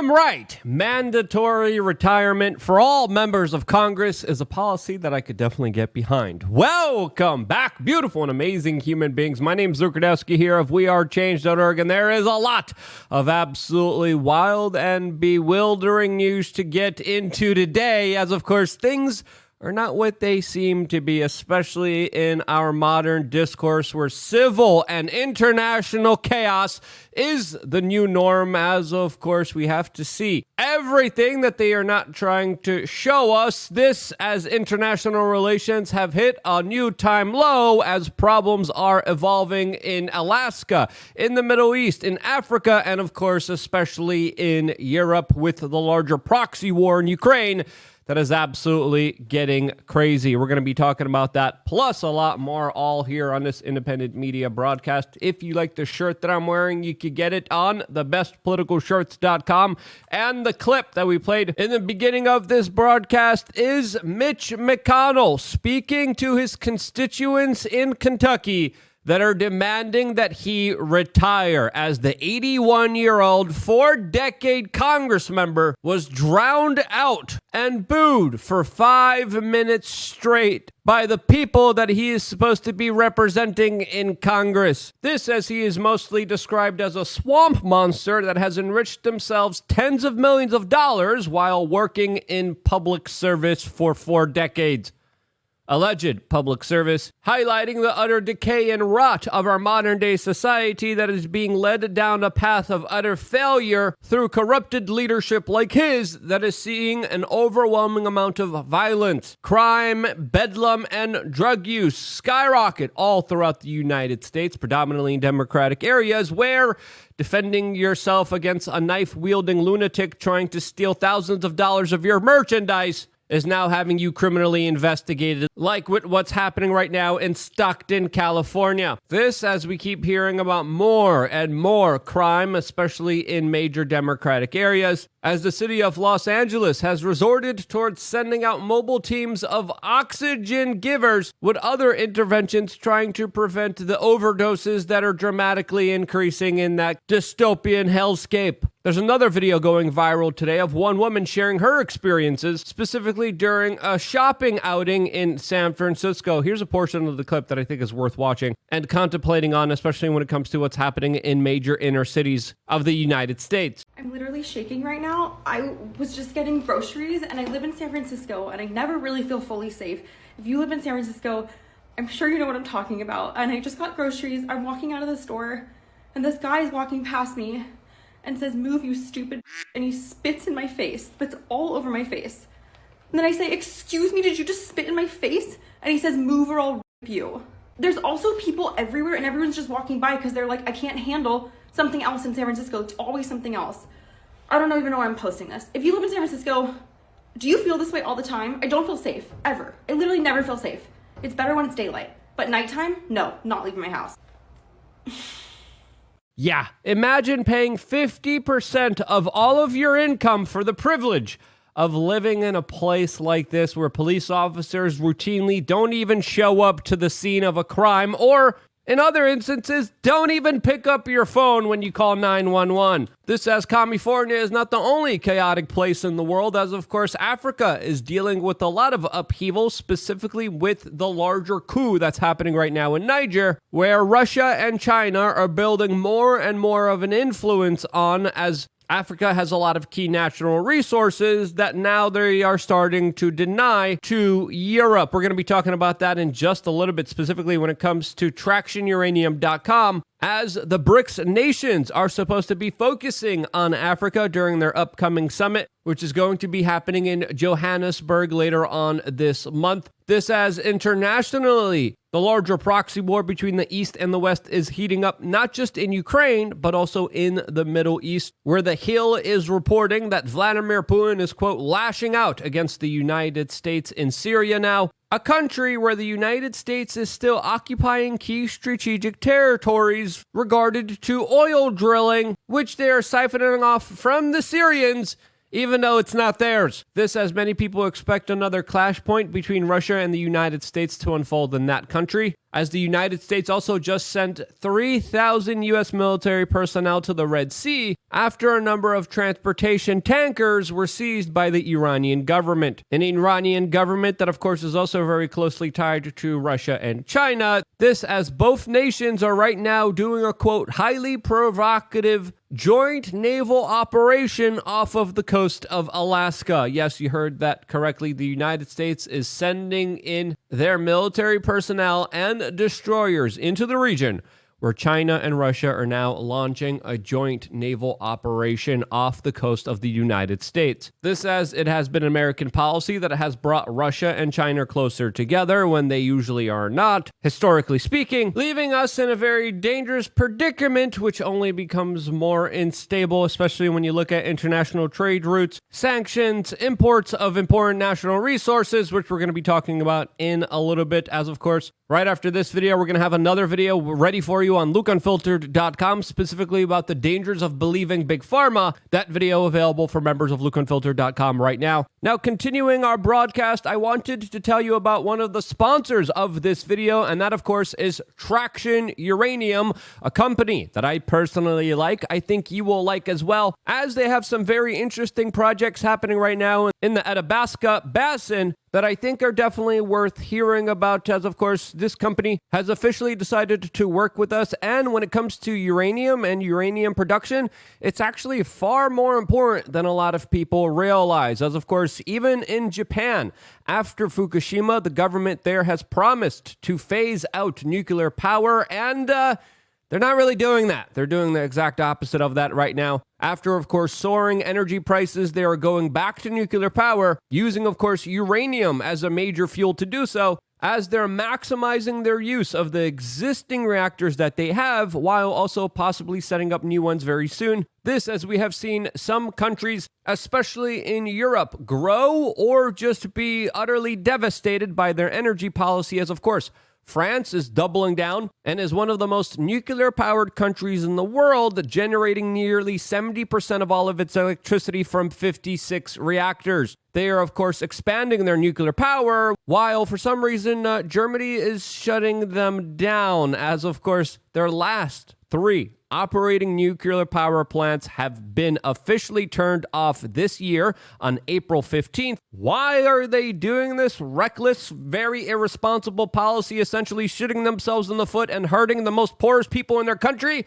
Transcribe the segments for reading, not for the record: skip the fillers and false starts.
Damn right, mandatory retirement for all members of Congress is a policy that I could definitely get behind. Welcome back, beautiful and amazing human beings. My name's Luke Radowski here of WeAreChange.org, and there is a lot of absolutely wild and bewildering news to get into today, as of course things are not what they seem to be, especially in our modern discourse where civil and international chaos is the new norm, as of course we have to see everything that they are not trying to show us. This, as international relations have hit a new time low as problems are evolving in Alaska, in the Middle East, in Africa, and of course especially in Europe with the larger proxy war in Ukraine that is absolutely getting crazy. We're going to be talking about that, plus a lot more, all here on this independent media broadcast. If you like the shirt that I'm wearing, you can get it on thebestpoliticalshirts.com. And the clip that we played in the beginning of this broadcast is Mitch McConnell speaking to his constituents in Kentucky that are demanding that he retire, as the 81-year-old 4-decade Congress member was drowned out and booed for 5 minutes straight by the people that he is supposed to be representing in Congress. This, as he is mostly described as a swamp monster that has enriched themselves tens of millions of dollars while working in public service for 4 decades. Alleged public service, highlighting the utter decay and rot of our modern-day society that is being led down a path of utter failure through corrupted leadership like his that is seeing an overwhelming amount of violence, crime, bedlam, and drug use skyrocket all throughout the United States, predominantly in Democratic areas where defending yourself against a knife-wielding lunatic trying to steal thousands of dollars of your merchandise is now having you criminally investigated, like with what's happening right now in Stockton, California. This, as we keep hearing about more and more crime, especially in major Democratic areas, as the city of Los Angeles has resorted towards sending out mobile teams of oxygen givers with other interventions trying to prevent the overdoses that are dramatically increasing in that dystopian hellscape. There's another video going viral today of one woman sharing her experiences, specifically during a shopping outing in San Francisco. Here's a portion of the clip that I think is worth watching and contemplating on, especially when it comes to what's happening in major inner cities of the United States. I'm literally shaking right now. I was just getting groceries, and I live in San Francisco, and I never really feel fully safe. If you live in San Francisco, I'm sure you know what I'm talking about. And I just got groceries. I'm walking out of the store, and this guy is walking past me and says, "Move, you stupid," and he spits in my face, spits all over my face. And then I say, "Excuse me, did you just spit in my face?" And he says, "Move or I'll rip you." There's also people everywhere, and everyone's just walking by because they're like, I can't handle something else in San Francisco. It's always something else. I don't even know why I'm posting this. If you live in San Francisco, do you feel this way all the time? I don't feel safe, ever. I literally never feel safe. It's better when it's daylight. But nighttime, no, not leaving my house. Yeah, imagine paying 50% of all of your income for the privilege of living in a place like this where police officers routinely don't even show up to the scene of a crime, or in other instances, don't even pick up your phone when you call 911. This, as California is not the only chaotic place in the world, as of course Africa is dealing with a lot of upheaval, specifically with the larger coup that's happening right now in Niger, where Russia and China are building more and more of an influence on, as Africa has a lot of key natural resources that now they are starting to deny to Europe. We're going to be talking about that in just a little bit, specifically when it comes to TRCTF.com, as the BRICS nations are supposed to be focusing on Africa during their upcoming summit, which is going to be happening in Johannesburg later on this month. This, as internationally, the larger proxy war between the East and the West is heating up, not just in Ukraine, but also in the Middle East, where The Hill is reporting that Vladimir Putin is, quote, lashing out against the United States in Syria now, a country where the United States is still occupying key strategic territories regarded to oil drilling, which they are siphoning off from the Syrians, even though it's not theirs. This, as many people expect another clash point between Russia and the United States to unfold in that country. as the United States also just sent 3,000 U.S. military personnel to the Red Sea after a number of transportation tankers were seized by the Iranian government. An Iranian government that, of course, is also very closely tied to Russia and China. This as both nations are right now doing a, quote, highly provocative joint naval operation off of the coast of Alaska. Yes, you heard that correctly. The United States is sending in their military personnel and destroyers into the region where China and Russia are now launching a joint naval operation off the coast of the United States. This, as it has been American policy that has brought Russia and China closer together when they usually are not, historically speaking, leaving us in a very dangerous predicament, which only becomes more unstable, especially when you look at international trade routes, sanctions, imports of important national resources, which we're going to be talking about in a little bit, as of course, right after this video, we're going to have another video ready for you on LukeUnfiltered.com, specifically about the dangers of believing Big Pharma. That video available for members of LukeUnfiltered.com right now. Now, continuing our broadcast, I wanted to tell you about one of the sponsors of this video, and that, of course, is Traction Uranium, a company that I personally like. I think you will like as well, as they have some very interesting projects happening right now in the Athabasca Basin that I think are definitely worth hearing about, as of course this company has officially decided to work with us. And when it comes to uranium and uranium production, it's actually far more important than a lot of people realize, as of course even in Japan, after Fukushima, the government there has promised to phase out nuclear power, and they're not really doing that. They're doing the exact opposite of that right now. After, of course, soaring energy prices, they are going back to nuclear power, using, of course, uranium as a major fuel to do so, as they're maximizing their use of the existing reactors that they have, while also possibly setting up new ones very soon. This, as we have seen some countries, especially in Europe, grow or just be utterly devastated by their energy policy, as, of course, France is doubling down and is one of the most nuclear-powered countries in the world, generating nearly 70% of all of its electricity from 56 reactors. They are, of course, expanding their nuclear power, while for some reason Germany is shutting them down, as, of course, their last 3 operating nuclear power plants have been officially turned off this year on April 15th. Why are they doing this reckless, very irresponsible policy, essentially shooting themselves in the foot and hurting the most poorest people in their country?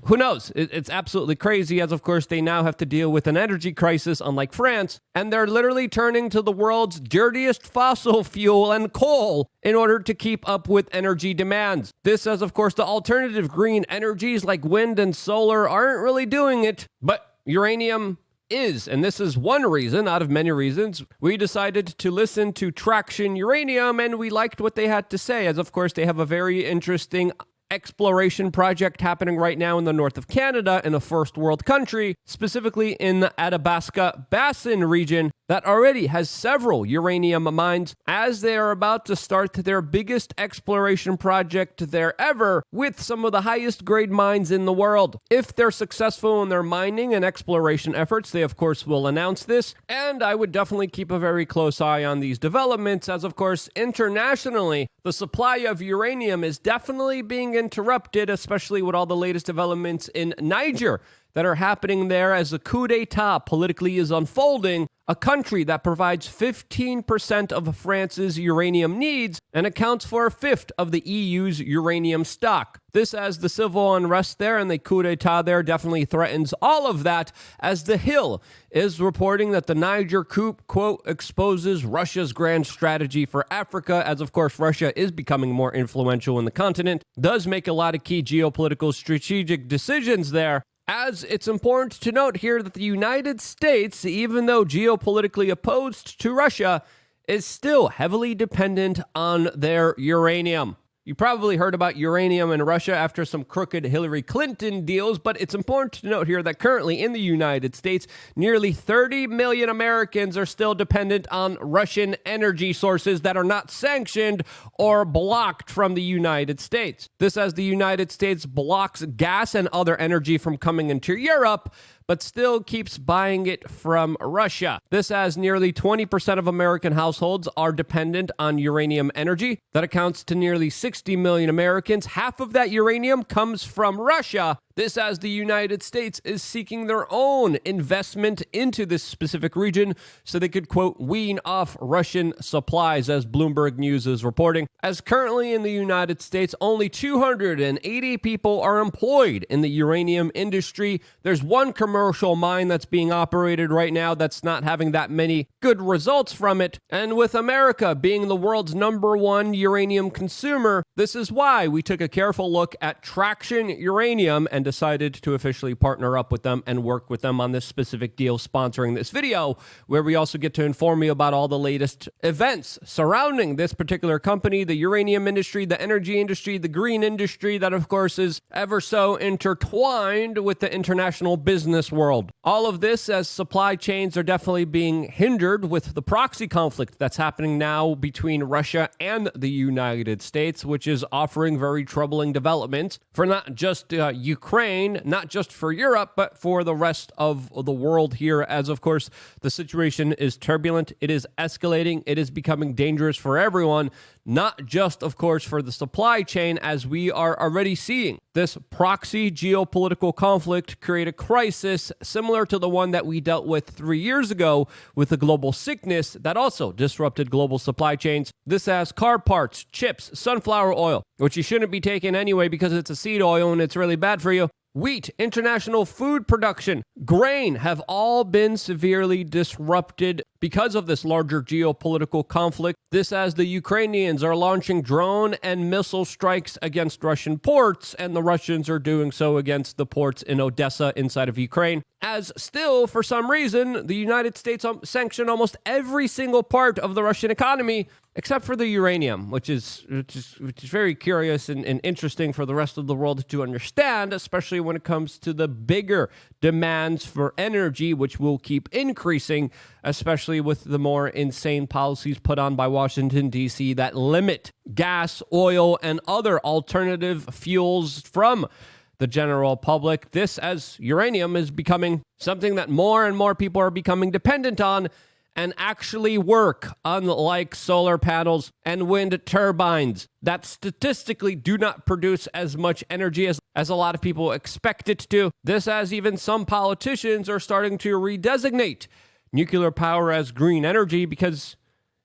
Who knows? It's absolutely crazy, as of course they now have to deal with an energy crisis, unlike France, and they're literally turning to the world's dirtiest fossil fuel and coal in order to keep up with energy demands. This, as of course the alternative green energies like wind and solar aren't really doing it, but uranium is, and this is one reason out of many reasons we decided to listen to Traction Uranium, and we liked what they had to say, as of course they have a very interesting exploration project happening right now in the north of Canada, in a first world country, specifically in the Athabasca Basin region that already has several uranium mines, as they are about to start their biggest exploration project there ever, with some of the highest grade mines in the world. If they're successful in their mining and exploration efforts, they of course will announce this, and I would definitely keep a very close eye on these developments, as of course internationally the supply of uranium is definitely being interrupted, especially with all the latest developments in Niger that are happening there as the coup d'etat politically is unfolding, a country that provides 15% of France's uranium needs and accounts for a fifth of the EU's uranium stock. This, as the civil unrest there and the coup d'etat there definitely threatens all of that, as The Hill is reporting that the Niger coup, quote, exposes Russia's grand strategy for Africa, as of course Russia is becoming more influential in the continent, does make a lot of key geopolitical strategic decisions there. As it's important to note here that the United States, even though geopolitically opposed to Russia, is still heavily dependent on their uranium. You probably heard about uranium in Russia after some crooked Hillary Clinton deals, but it's important to note here that currently in the United States, nearly 30 million Americans are still dependent on Russian energy sources that are not sanctioned or blocked from the United States. This, as the United States blocks gas and other energy from coming into Europe, but still keeps buying it from Russia. This, as nearly 20% of American households are dependent on uranium energy. That accounts to nearly 60 million Americans. Half of that uranium comes from Russia. This, as the United States is seeking their own investment into this specific region so they could, quote, wean off Russian supplies, as Bloomberg News is reporting. As currently in the United States, only 280 people are employed in the uranium industry. There's one commercial mine that's being operated right now that's not having that many good results from it. And with America being the world's #1 uranium consumer, this is why we took a careful look at Traction Uranium and decided to officially partner up with them and work with them on this specific deal, sponsoring this video, where we also get to inform you about all the latest events surrounding this particular company, the uranium industry, the energy industry, the green industry, that of course is ever so intertwined with the international business world. All of this as supply chains are definitely being hindered with the proxy conflict that's happening now between Russia and the United States, which is offering very troubling developments for not just Ukraine, not just for Europe, but for the rest of the world here, as of course the situation is turbulent, it is escalating, it is becoming dangerous for everyone, not just of course for the supply chain, as we are already seeing this proxy geopolitical conflict create a crisis similar to the one that we dealt with 3 years ago with the global sickness that also disrupted global supply chains. This has car parts, chips, sunflower oil, which you shouldn't be taking anyway because it's a seed oil and it's really bad for you. Wheat, international food production, grain have all been severely disrupted because of this larger geopolitical conflict. This, as the Ukrainians are launching drone and missile strikes against Russian ports, and the Russians are doing so against the ports in Odessa inside of Ukraine. As still, for some reason, the United States sanctioned almost every single part of the Russian economy except for the uranium, which is very curious and interesting for the rest of the world to understand, especially when it comes to the bigger demands for energy, which will keep increasing, especially with the more insane policies put on by Washington, D.C. that limit gas, oil, and other alternative fuels from the general public. This, as uranium is becoming something that more and more people are becoming dependent on and actually work, unlike solar panels and wind turbines that statistically do not produce as much energy as a lot of people expect it to. This, as even some politicians are starting to redesignate nuclear power as green energy because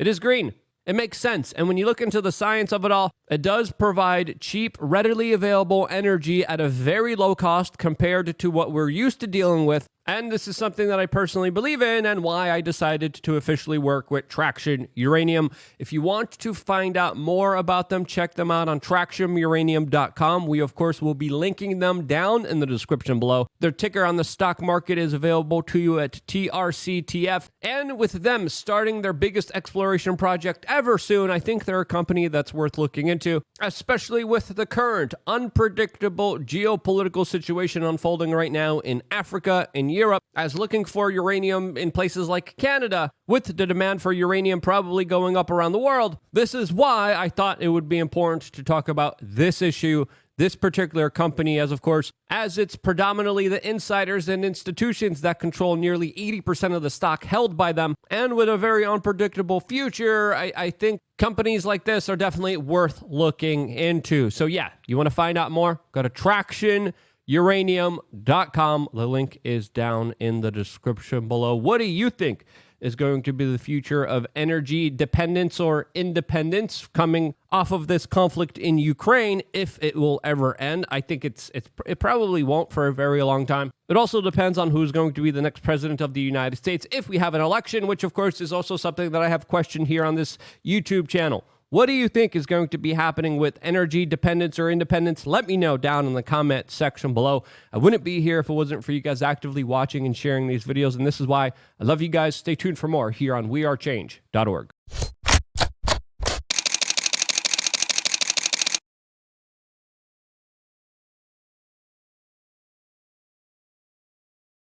it is green. It makes sense. And when you look into the science of it all, it does provide cheap, readily available energy at a very low cost compared to what we're used to dealing with. And this is something that I personally believe in and why I decided to officially work with Traction Uranium. If you want to find out more about them, check them out on tractionuranium.com. We, of course, will be linking them down in the description below. Their ticker on the stock market is available to you at TRCTF. And with them starting their biggest exploration project ever soon, I think they're a company that's worth looking into, especially with the current unpredictable geopolitical situation unfolding right now in Africa, in Europe, as looking for uranium in places like Canada, with the demand for uranium probably going up around the world. This is why I thought it would be important to talk about this issue, this particular company, as of course, as it's predominantly the insiders and institutions that control nearly 80% of the stock held by them. And with a very unpredictable future, I think companies like this are definitely worth looking into. So yeah, you want to find out more? Go to tractionuranium.com. The link is down in the description below. What do you think is going to be the future of energy dependence or independence coming off of this conflict in Ukraine, if it will ever end? I think it probably won't for a very long time. It also depends on who's going to be the next president of the United States if we have an election, which of course is also something that I have questioned here on this YouTube channel. What do you think is going to be happening with energy dependence or independence? Let me know down in the comment section below. I wouldn't be here if it wasn't for you guys actively watching and sharing these videos, and this is why I love you guys. Stay tuned for more here on wearechange.org.